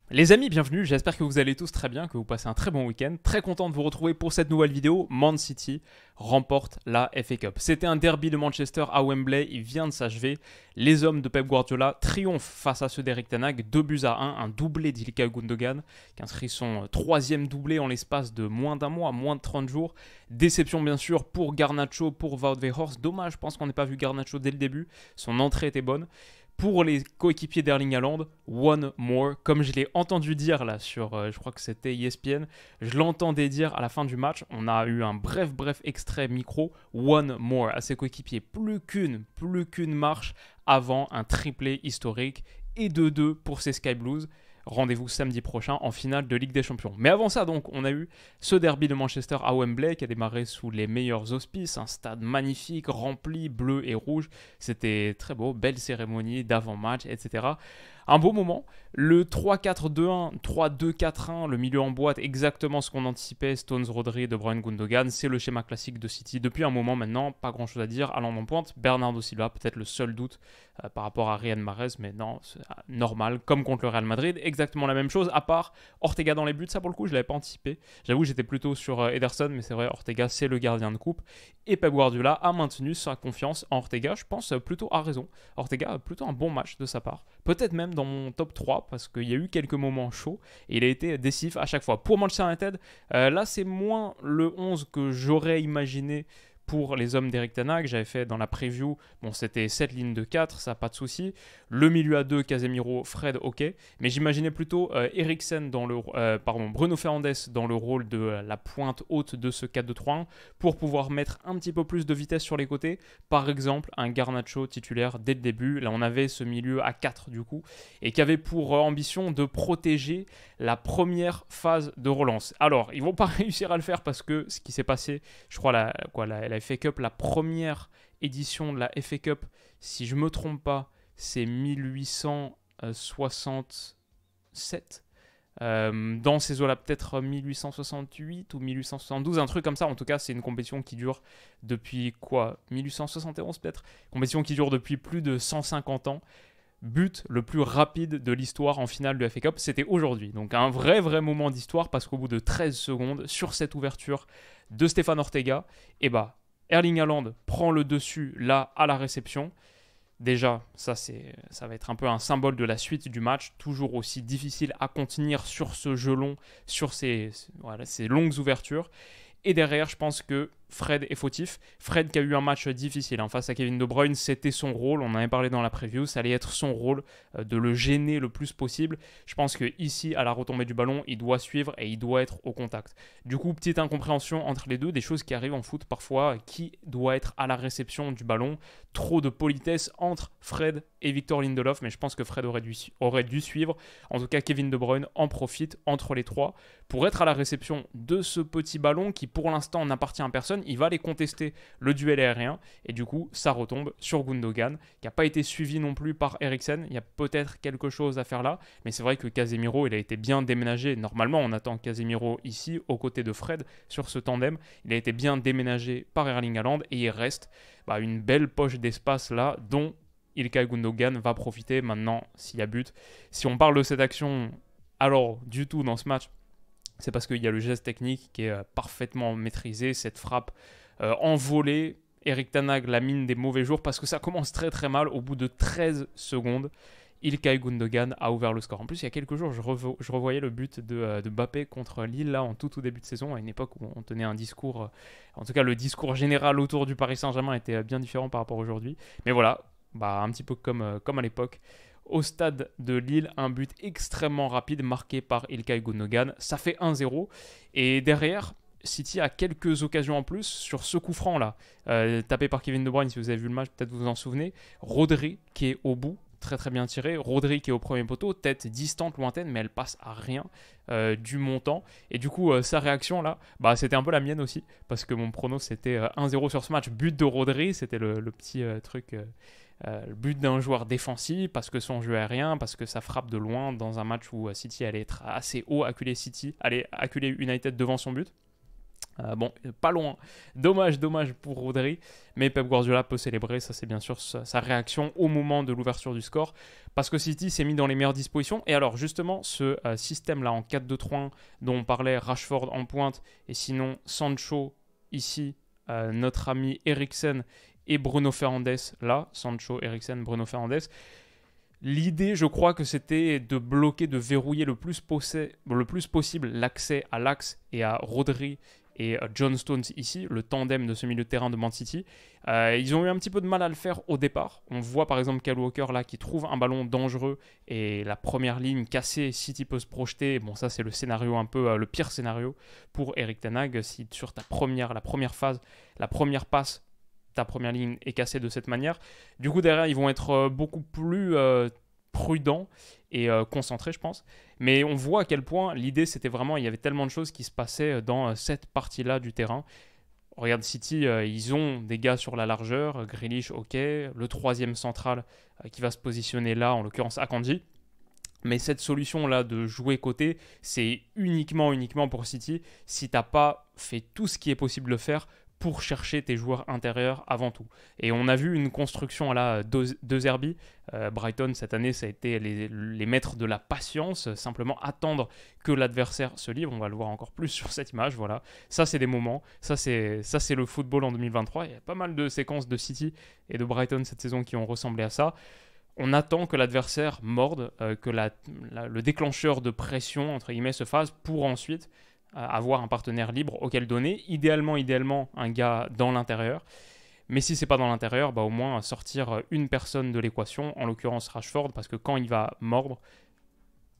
Les amis, bienvenue, j'espère que vous allez tous très bien, que vous passez un très bon week-end. Très content de vous retrouver pour cette nouvelle vidéo. Man City remporte la FA Cup. C'était un derby de Manchester à Wembley, il vient de s'achever. Les hommes de Pep Guardiola triomphent face à ceux d'Eric Ten Hag, 2 buts à 1, un doublé d'Ilkay Gundogan, qui inscrit son troisième doublé en l'espace de moins d'un mois, moins de 30 jours. Déception bien sûr pour Garnacho, pour Wout Weghorst. Dommage, je pense qu'on n'ait pas vu Garnacho dès le début, son entrée était bonne. Pour les coéquipiers d'Erling Haaland, one more. Comme je l'ai entendu dire là sur, je crois que c'était ESPN, je l'entendais dire à la fin du match, on a eu un bref extrait micro, one more à ses coéquipiers. Plus qu'une marche avant un triplé historique et 2-2 pour ces Sky Blues. Rendez-vous samedi prochain en finale de Ligue des Champions. Mais avant ça, donc, on a eu ce derby de Manchester à Wembley qui a démarré sous les meilleurs auspices. Un stade magnifique, rempli, bleu et rouge. C'était très beau, belle cérémonie d'avant-match, etc. Un beau moment. Le 3-4-2-1, 3-2-4-1, le milieu en boîte, exactement ce qu'on anticipait. Stones, Rodri, De Bruyne, Gundogan. C'est le schéma classique de City depuis un moment maintenant. Pas grand-chose à dire. Haaland en pointe. Bernardo Silva, peut-être le seul doute par rapport à Riyad Mahrez, mais non, c'est normal, comme contre le Real Madrid, exactement la même chose, à part Ortega dans les buts, ça pour le coup je l'avais pas anticipé, j'avoue j'étais plutôt sur Ederson, mais c'est vrai, Ortega c'est le gardien de coupe, et Pep Guardiola a maintenu sa confiance en Ortega, je pense plutôt à raison, Ortega a plutôt un bon match de sa part, peut-être même dans mon top 3, parce qu'il y a eu quelques moments chauds, et il a été décisif à chaque fois. Pour Manchester United, là c'est moins le 11 que j'aurais imaginé pour les hommes d'Eric Ten Hag. J'avais fait dans la preview, bon c'était 7 lignes de 4, ça pas de souci. Le milieu à 2, Casemiro, Fred, ok. Mais j'imaginais plutôt Eriksen dans le, Bruno Fernandes dans le rôle de la pointe haute de ce 4-2-3-1 pour pouvoir mettre un petit peu plus de vitesse sur les côtés. Par exemple, un Garnacho titulaire dès le début. Là on avait ce milieu à 4 du coup, et qui avait pour ambition de protéger la première phase de relance. Alors, ils vont pas réussir à le faire parce que ce qui s'est passé, je crois la FA Cup, la première édition de la FA Cup, si je me trompe pas, c'est 1867. Dans ces eaux-là, peut-être 1868 ou 1872, un truc comme ça. En tout cas, c'est une compétition qui dure depuis quoi, 1871 peut-être. Compétition qui dure depuis plus de 150 ans. But le plus rapide de l'histoire en finale de FA Cup, c'était aujourd'hui. Donc un vrai moment d'histoire parce qu'au bout de 13 secondes, sur cette ouverture de Stéphane Ortega, et bah Erling Haaland prend le dessus là à la réception. Déjà, ça va être un peu un symbole de la suite du match, toujours aussi difficile à contenir sur ce jeu long, sur ces longues ouvertures. Et derrière, je pense que Fred est fautif. Fred qui a eu un match difficile face à Kevin De Bruyne, c'était son rôle, on en avait parlé dans la preview, ça allait être son rôle de le gêner le plus possible. Je pense que ici, à la retombée du ballon, il doit suivre et il doit être au contact. Du coup, petite incompréhension entre les deux, des choses qui arrivent en foot parfois, qui doit être à la réception du ballon. Trop de politesse entre Fred et Victor Lindelof, mais je pense que Fred aurait dû suivre. En tout cas, Kevin De Bruyne en profite entre les trois pour être à la réception de ce petit ballon qui pour l'instant n'appartient à personne. Il va aller contester le duel aérien et du coup ça retombe sur Gundogan qui n'a pas été suivi non plus par Eriksen. Il y a peut-être quelque chose à faire là, mais c'est vrai que Casemiro il a été bien déménagé. Normalement on attend Casemiro ici aux côtés de Fred sur ce tandem. Il a été bien déménagé par Erling Haaland et il reste une belle poche d'espace là dont Ilkay Gundogan va profiter maintenant s'il y a but. Si on parle de cette action alors du tout dans ce match, c'est parce qu'il y a le geste technique qui est parfaitement maîtrisé, cette frappe envolée. Eric Ten Hag la mine des mauvais jours parce que ça commence très mal. Au bout de 13 secondes, Ilkay Gundogan a ouvert le score. En plus, il y a quelques jours, je revoyais le but de Mbappé contre Lille, là, en tout début de saison, à une époque où on tenait un discours, en tout cas le discours général autour du Paris Saint-Germain était bien différent par rapport à aujourd'hui. Mais voilà, un petit peu comme à l'époque. Au stade de Lille, un but extrêmement rapide marqué par Ilkay Gundogan. Ça fait 1-0. Et derrière, City a quelques occasions en plus sur ce coup franc là, tapé par Kevin De Bruyne. Si vous avez vu le match, peut-être vous vous en souvenez. Rodri qui est au bout, très bien tiré. Rodri qui est au premier poteau, tête distante, lointaine, mais elle passe à rien du montant. Et du coup, sa réaction là, c'était un peu la mienne aussi, parce que mon prono c'était 1-0 sur ce match. But de Rodri, c'était le petit truc. Le but d'un joueur défensif, parce que son jeu aérien, parce que ça frappe de loin dans un match où City allait être assez haut, acculer United devant son but. Bon, pas loin. Dommage pour Rodri. Mais Pep Guardiola peut célébrer, ça c'est bien sûr sa réaction au moment de l'ouverture du score. Parce que City s'est mis dans les meilleures dispositions. Et alors justement, ce système-là en 4-2-3-1 dont on parlait, Rashford en pointe, et sinon Sancho ici, notre ami Eriksen et Bruno Fernandes là, Sancho, Eriksen, Bruno Fernandes. L'idée, je crois que c'était de bloquer, de verrouiller le plus possible l'accès à l'axe et à Rodri et John Stones ici, le tandem de ce milieu de terrain de Man City. Ils ont eu un petit peu de mal à le faire au départ. On voit par exemple Kyle Walker là qui trouve un ballon dangereux et la première ligne cassée, City peut se projeter. Bon, ça c'est le scénario un peu le pire scénario pour Erik ten Hag. Si sur la première phase, la première passe, ta première ligne est cassée de cette manière. Du coup derrière ils vont être beaucoup plus prudents et concentrés, je pense. Mais on voit à quel point l'idée c'était vraiment, il y avait tellement de choses qui se passaient dans cette partie-là du terrain. Regarde City, ils ont des gars sur la largeur, Grealish, ok, le troisième central qui va se positionner là, en l'occurrence Akanji. Mais cette solution-là de jouer côté, c'est uniquement pour City si t'as pas fait tout ce qui est possible de faire pour chercher tes joueurs intérieurs avant tout. Et on a vu une construction à la De Zerbi. Brighton, cette année, ça a été les maîtres de la patience, simplement attendre que l'adversaire se livre. On va le voir encore plus sur cette image. Voilà. Ça, c'est des moments. Ça, c'est le football en 2023. Il y a pas mal de séquences de City et de Brighton cette saison qui ont ressemblé à ça. On attend que l'adversaire morde, que le déclencheur de pression, entre guillemets, se fasse pour ensuite avoir un partenaire libre auquel donner, idéalement un gars dans l'intérieur. Mais si c'est pas dans l'intérieur, bah au moins sortir une personne de l'équation, en l'occurrence Rashford, parce que quand il va mordre,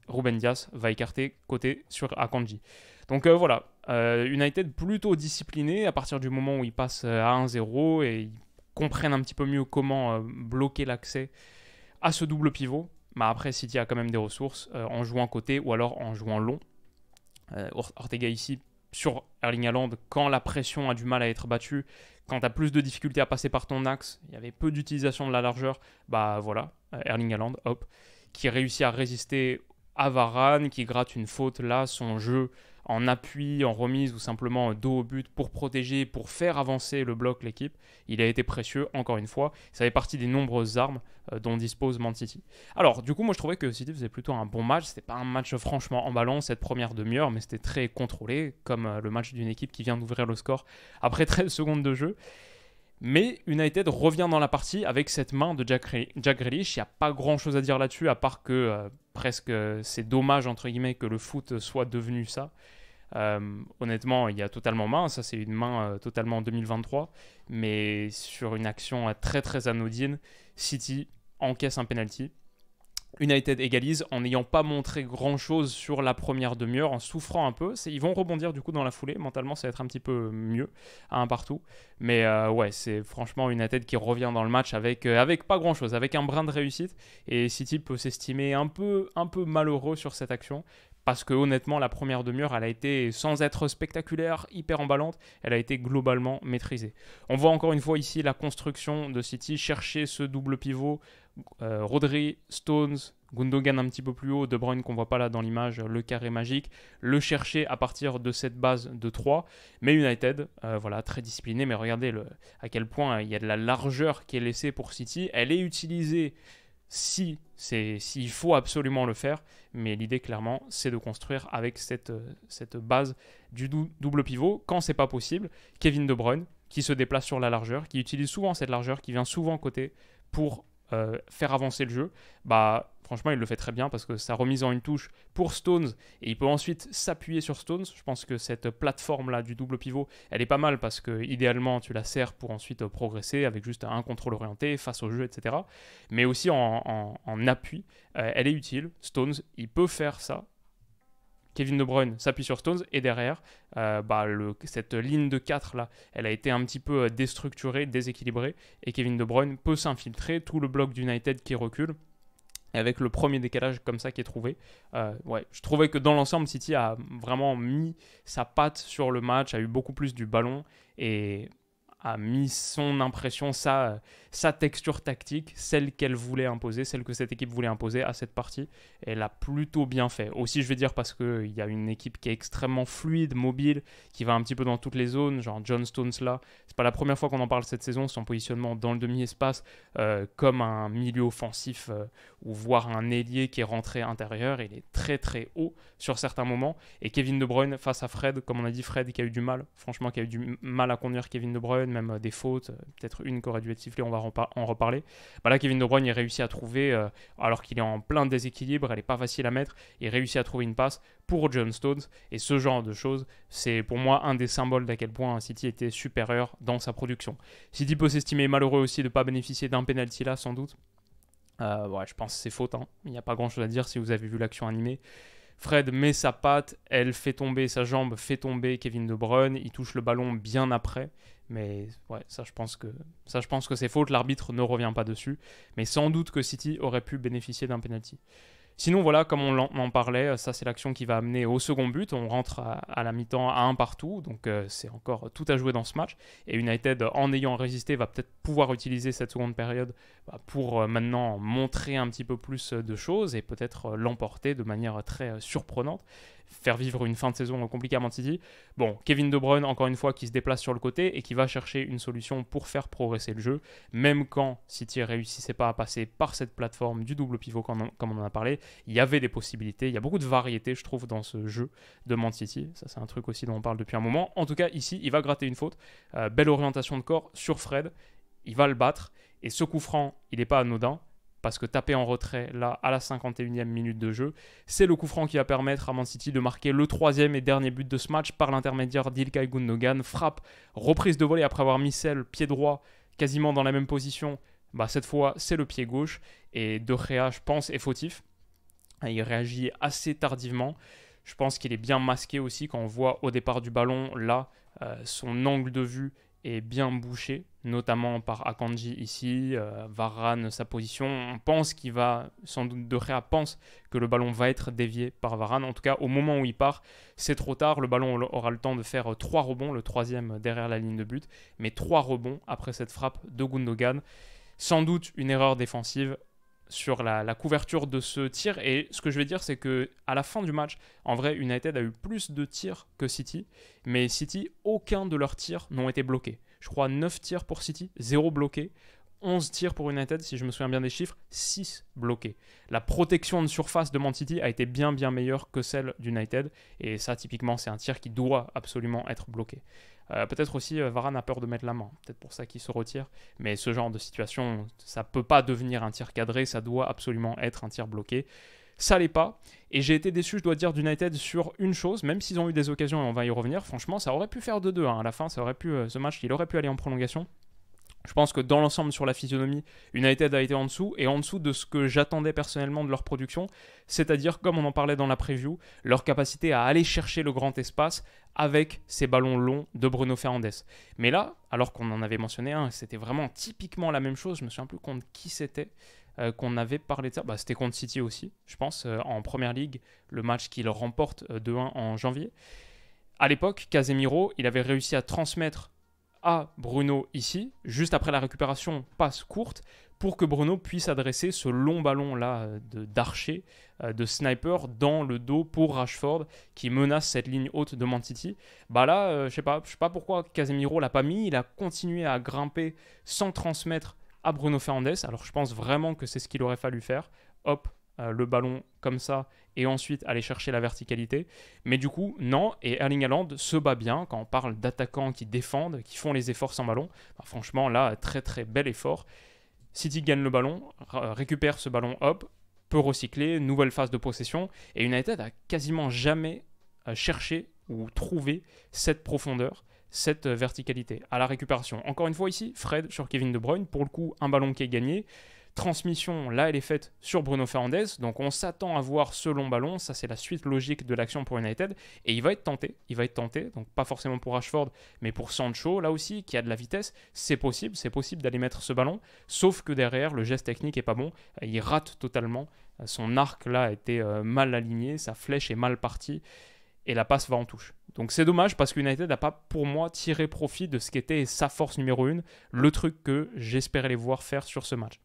Ruben Dias va écarter côté sur Akanji. Donc voilà, United plutôt discipliné à partir du moment où ils passent à 1-0 et ils comprennent un petit peu mieux comment bloquer l'accès à ce double pivot. Bah après, City a quand même des ressources en jouant côté ou alors en jouant long. Ortega ici sur Erling Haaland, quand la pression a du mal à être battue, quand tu as plus de difficultés à passer par ton axe, il y avait peu d'utilisation de la largeur, bah voilà, Erling Haaland, hop, qui réussit à résister à Varane, qui gratte une faute là, son jeu en appui, en remise ou simplement dos au but pour protéger, pour faire avancer le bloc, l'équipe. Il a été précieux, encore une fois. Ça fait partie des nombreuses armes dont dispose Man City. Alors, du coup, moi je trouvais que City faisait plutôt un bon match. C'était pas un match franchement emballant cette première demi-heure, mais c'était très contrôlé, comme le match d'une équipe qui vient d'ouvrir le score après 13 secondes de jeu. Mais United revient dans la partie avec cette main de Jack Grealish. Il n'y a pas grand-chose à dire là-dessus, à part que presque c'est dommage, entre guillemets, que le foot soit devenu ça. Honnêtement, il y a totalement main. Ça, c'est une main totalement 2023. Mais sur une action très très anodine, City encaisse un penalty. United égalise en n'ayant pas montré grand-chose sur la première demi-heure, en souffrant un peu. Ils vont rebondir du coup dans la foulée. Mentalement, ça va être un petit peu mieux à un partout. Mais ouais, c'est franchement United qui revient dans le match avec pas grand-chose, avec un brin de réussite. Et City peut s'estimer un peu malheureux sur cette action. Parce que honnêtement, la première demi-heure, elle a été, sans être spectaculaire, hyper emballante, elle a été globalement maîtrisée. On voit encore une fois ici la construction de City, chercher ce double pivot, Rodri, Stones, Gundogan un petit peu plus haut, De Bruyne qu'on voit pas là dans l'image, le carré magique, le chercher à partir de cette base de 3. Mais United, voilà, très discipliné, mais regardez à quel point il y a de la largeur qui est laissée pour City. Elle est utilisée s'il faut absolument le faire, mais l'idée clairement c'est de construire avec cette base du double pivot. Quand c'est pas possible, Kevin De Bruyne qui se déplace sur la largeur, qui utilise souvent cette largeur, qui vient souvent côté pour faire avancer le jeu, bah franchement il le fait très bien parce que sa remise en une touche pour Stones et il peut ensuite s'appuyer sur Stones. Je pense que cette plateforme là du double pivot elle est pas mal parce que idéalement tu la sers pour ensuite progresser avec juste un contrôle orienté face au jeu, etc. Mais aussi en appui elle est utile. Stones il peut faire ça. Kevin De Bruyne s'appuie sur Stones et derrière, cette ligne de 4 là, elle a été un petit peu déstructurée, déséquilibrée et Kevin De Bruyne peut s'infiltrer, tout le bloc d'United qui recule. Et avec le premier décalage comme ça qui est trouvé, je trouvais que dans l'ensemble, City a vraiment mis sa patte sur le match, a eu beaucoup plus du ballon et a mis son impression, sa texture tactique, celle qu'elle voulait imposer, celle que cette équipe voulait imposer à cette partie. Elle a plutôt bien fait. Aussi, je vais dire parce qu'il y a une équipe qui est extrêmement fluide, mobile, qui va un petit peu dans toutes les zones, genre John Stones là. C'est pas la première fois qu'on en parle cette saison, son positionnement dans le demi-espace comme un milieu offensif ou voire un ailier qui est rentré intérieur. Il est très très haut sur certains moments. Et Kevin De Bruyne face à Fred, comme on a dit, Fred qui a eu du mal, franchement qui a eu du mal à conduire Kevin De Bruyne, même des fautes, peut-être une qui aurait dû être sifflée, on va en reparler. Bah là, Kevin De Bruyne, il réussit à trouver, alors qu'il est en plein déséquilibre, elle n'est pas facile à mettre, il réussit à trouver une passe pour John Stones. Et ce genre de choses, c'est pour moi un des symboles d'à quel point City était supérieur dans sa production. City peut s'estimer malheureux aussi de ne pas bénéficier d'un penalty là, sans doute. Ouais, je pense que c'est faute, hein. Il n'y a pas grand chose à dire si vous avez vu l'action animée. Fred met sa patte, elle fait tomber, sa jambe fait tomber Kevin De Bruyne, il touche le ballon bien après, mais ouais, ça je pense que c'est faute, l'arbitre ne revient pas dessus, mais sans doute que City aurait pu bénéficier d'un penalty. Sinon, voilà, comme on en parlait, ça c'est l'action qui va amener au second but. On rentre à la mi-temps à un partout, donc c'est encore tout à jouer dans ce match. Et United, en ayant résisté, va peut-être pouvoir utiliser cette seconde période pour maintenant montrer un petit peu plus de choses et peut-être l'emporter de manière très surprenante. Faire vivre une fin de saison compliquée à Man City. Bon, Kevin De Bruyne, encore une fois, qui se déplace sur le côté et qui va chercher une solution pour faire progresser le jeu. Même quand City ne réussissait pas à passer par cette plateforme du double pivot, comme on en a parlé, il y avait des possibilités. Il y a beaucoup de variété, je trouve, dans ce jeu de Man City. Ça, c'est un truc aussi dont on parle depuis un moment. En tout cas, ici, il va gratter une faute. Belle orientation de corps sur Fred. Il va le battre. Et ce coup franc, il n'est pas anodin. Parce que taper en retrait, là, à la 51e minute de jeu, c'est le coup franc qui va permettre à Man City de marquer le troisième et dernier but de ce match par l'intermédiaire d'Ilkay Gundogan. Frappe, reprise de volée après avoir mis celle, pied droit, quasiment dans la même position. Cette fois, c'est le pied gauche. Et De Gea, je pense, est fautif. Il réagit assez tardivement. Je pense qu'il est bien masqué aussi quand on voit au départ du ballon, là, son angle de vue est bien bouché, notamment par Akanji ici, Varane, sa position. On pense qu'il va, sans doute De Gea pense que le ballon va être dévié par Varane. En tout cas, au moment où il part, c'est trop tard. Le ballon aura le temps de faire 3 rebonds, le troisième derrière la ligne de but, mais 3 rebonds après cette frappe de Gundogan. Sans doute une erreur défensive sur la couverture de ce tir. Et ce que je vais dire, c'est que à la fin du match, en vrai, United a eu plus de tirs que City. Mais City, aucun de leurs tirs n'ont été bloqués. Je crois 9 tirs pour City, 0 bloqué. 11 tirs pour United, si je me souviens bien des chiffres, 6 bloqués. La protection de surface de Man City a été bien meilleure que celle d'United. Et ça, typiquement, c'est un tir qui doit absolument être bloqué. Peut-être aussi Varane a peur de mettre la main, peut-être pour ça qu'il se retire, mais ce genre de situation, ça peut pas devenir un tir cadré, ça doit absolument être un tir bloqué. Ça l'est pas, et j'ai été déçu, je dois dire, d'United sur une chose, même s'ils ont eu des occasions et on va y revenir, franchement ça aurait pu faire 2-2 à la fin, ça aurait pu, ce match il aurait pu aller en prolongation. Je pense que dans l'ensemble, sur la physionomie, United a été en dessous, et en dessous de ce que j'attendais personnellement de leur production, c'est-à-dire, comme on en parlait dans la preview, leur capacité à aller chercher le grand espace avec ces ballons longs de Bruno Fernandes. Mais là, alors qu'on en avait mentionné un, c'était vraiment typiquement la même chose, je me souviens plus contre qui c'était qu'on avait parlé de ça, c'était contre City aussi, je pense, en Première Ligue, le match qu'ils remportent 2-1 en janvier. À l'époque, Casemiro, il avait réussi à transmettre à Bruno ici, juste après la récupération, passe courte, pour que Bruno puisse adresser ce long ballon là d'archer, de sniper dans le dos pour Rashford qui menace cette ligne haute de Man City. Je sais pas pourquoi Casemiro l'a pas mis, il a continué à grimper sans transmettre à Bruno Fernandes. Alors je pense vraiment que c'est ce qu'il aurait fallu faire. Hop, le ballon comme ça et ensuite aller chercher la verticalité. Mais du coup, non, et Erling Haaland se bat bien quand on parle d'attaquants qui défendent, qui font les efforts sans ballon. Franchement, là, très très bel effort. City gagne le ballon, récupère ce ballon, hop, peut recycler, nouvelle phase de possession, et United a quasiment jamais cherché ou trouvé cette profondeur, cette verticalité à la récupération. Encore une fois ici, Fred sur Kevin De Bruyne, pour le coup, un ballon qui est gagné. Transmission, là, elle est faite sur Bruno Fernandes. Donc, on s'attend à voir ce long ballon. Ça, c'est la suite logique de l'action pour United. Et il va être tenté. Donc, pas forcément pour Rashford, mais pour Sancho, là aussi, qui a de la vitesse. C'est possible d'aller mettre ce ballon. Sauf que derrière, le geste technique est pas bon. Il rate totalement. Son arc, là, a été mal aligné. Sa flèche est mal partie. Et la passe va en touche. Donc c'est dommage parce que United n'a pas, pour moi, tiré profit de ce qui était sa force numéro 1, le truc que j'espérais les voir faire sur ce match.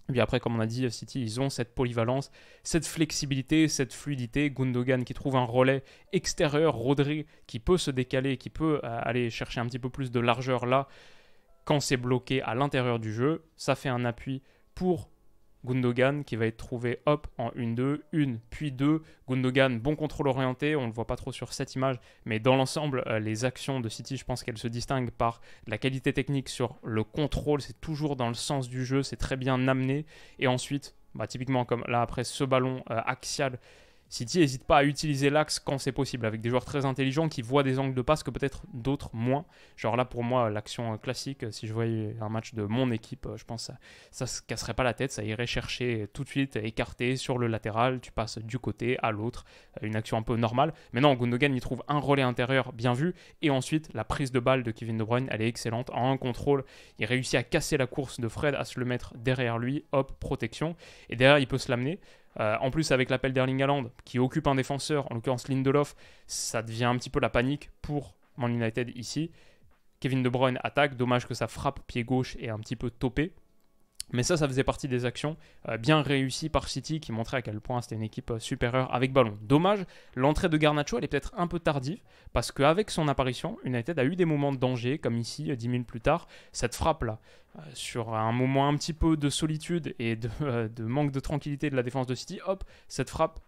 Et puis après, comme on a dit, City, ils ont cette polyvalence, cette flexibilité, cette fluidité. Gundogan qui trouve un relais extérieur, Rodri qui peut se décaler, qui peut aller chercher un petit peu plus de largeur là quand c'est bloqué à l'intérieur du jeu. Ça fait un appui pour Gundogan qui va être trouvé hop en 1-2, 1 puis 2. Gundogan, bon contrôle orienté, on ne le voit pas trop sur cette image, mais dans l'ensemble, les actions de City, je pense qu'elles se distinguent par la qualité technique sur le contrôle, c'est toujours dans le sens du jeu, c'est très bien amené. Et ensuite, typiquement comme là après ce ballon axial, City n'hésite pas à utiliser l'axe quand c'est possible, avec des joueurs très intelligents qui voient des angles de passe que peut-être d'autres moins. Genre là, pour moi, l'action classique, si je voyais un match de mon équipe, je pense que ça se casserait pas la tête, ça irait chercher tout de suite, écarté sur le latéral, tu passes du côté à l'autre, une action un peu normale. Mais non, Gundogan, il trouve un relais intérieur bien vu, et ensuite, la prise de balle de Kevin De Bruyne, elle est excellente. En un contrôle, il réussit à casser la course de Fred, à se le mettre derrière lui, hop, protection, et derrière, il peut se l'amener. En plus, avec l'appel d'Erling Haaland, qui occupe un défenseur, en l'occurrence Lindelof, ça devient un petit peu la panique pour Man United ici. Kevin De Bruyne attaque, dommage que sa frappe pied gauche est un petit peu topée. Mais ça faisait partie des actions bien réussies par City qui montraient à quel point c'était une équipe supérieure avec ballon. Dommage, l'entrée de Garnacho, elle est peut-être un peu tardive parce qu'avec son apparition, United a eu des moments de danger, comme ici, 10 minutes plus tard. Cette frappe-là, sur un moment un petit peu de solitude et de manque de tranquillité de la défense de City, hop, cette frappe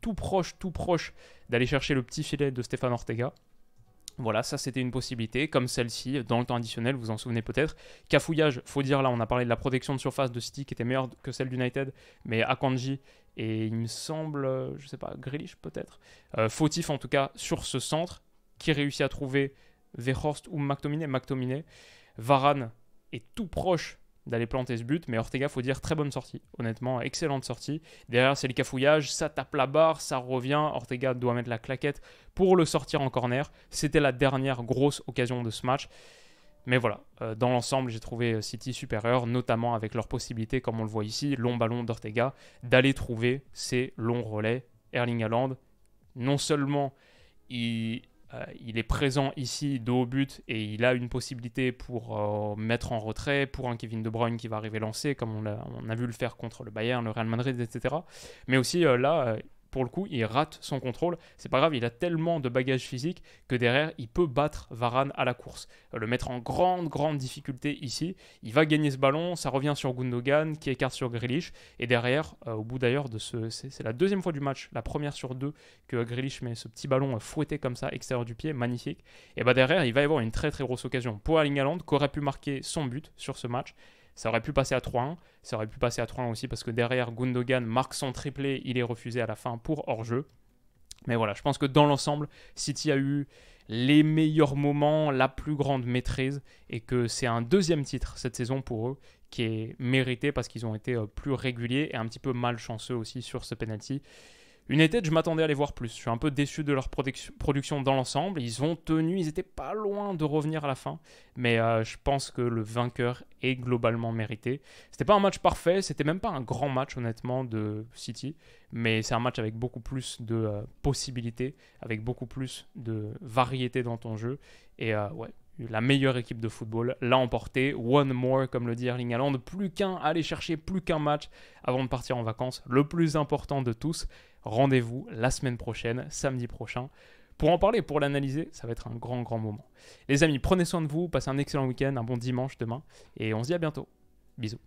tout proche d'aller chercher le petit filet de Stéphane Ortega. Voilà, ça c'était une possibilité, comme celle-ci, dans le temps additionnel, vous vous en souvenez peut-être. Cafouillage, faut dire là, on a parlé de la protection de surface de City qui était meilleure que celle d'United, mais Akanji et il me semble, je sais pas, Grealish peut-être, fautif en tout cas sur ce centre, qui réussit à trouver Weghorst ou McTominay. Varane est tout proche d'aller planter ce but, mais Ortega, faut dire, très bonne sortie, honnêtement, excellente sortie. Derrière, c'est le cafouillage, ça tape la barre, ça revient, Ortega doit mettre la claquette pour le sortir en corner. C'était la dernière grosse occasion de ce match. Mais voilà, dans l'ensemble, j'ai trouvé City supérieur, notamment avec leur possibilité, comme on le voit ici, long ballon d'Ortega, d'aller trouver ces longs relais. Erling Haaland, non seulement il est présent ici, dos au but, et il a une possibilité pour mettre en retrait, pour un Kevin De Bruyne qui va arriver lancé, comme on a vu le faire contre le Bayern, le Real Madrid, etc. Mais aussi là, pour le coup, il rate son contrôle. C'est pas grave, il a tellement de bagages physiques que derrière, il peut battre Varane à la course. Le mettre en grande difficulté ici. Il va gagner ce ballon, ça revient sur Gundogan qui écarte sur Grealish. Et derrière, au bout d'ailleurs de c'est la deuxième fois du match, la première sur 2, que Grealish met ce petit ballon fouetté comme ça, extérieur du pied, magnifique. Et derrière, il va y avoir une très grosse occasion pour Erling Haaland qui aurait pu marquer son but sur ce match. Ça aurait pu passer à 3-1. Ça aurait pu passer à 3-1 aussi parce que derrière, Gundogan marque son triplé. Il est refusé à la fin pour hors-jeu. Mais voilà, je pense que dans l'ensemble, City a eu les meilleurs moments, la plus grande maîtrise. Et que c'est un deuxième titre cette saison pour eux qui est mérité parce qu'ils ont été plus réguliers et un petit peu malchanceux aussi sur ce penalty. United, je m'attendais à les voir plus. Je suis un peu déçu de leur production dans l'ensemble. Ils ont tenu, ils n'étaient pas loin de revenir à la fin. Mais je pense que le vainqueur est globalement mérité. C'était pas un match parfait, c'était même pas un grand match honnêtement de City. Mais c'est un match avec beaucoup plus de possibilités, avec beaucoup plus de variété dans ton jeu. Et ouais, la meilleure équipe de football l'a emporté. One more, comme le dit Erling Haaland. Plus qu'un, aller chercher plus qu'un match avant de partir en vacances. Le plus important de tous. Rendez-vous la semaine prochaine, samedi prochain, pour en parler, pour l'analyser. Ça va être un grand moment. Les amis, prenez soin de vous, passez un excellent week-end, un bon dimanche demain, et on se dit à bientôt. Bisous.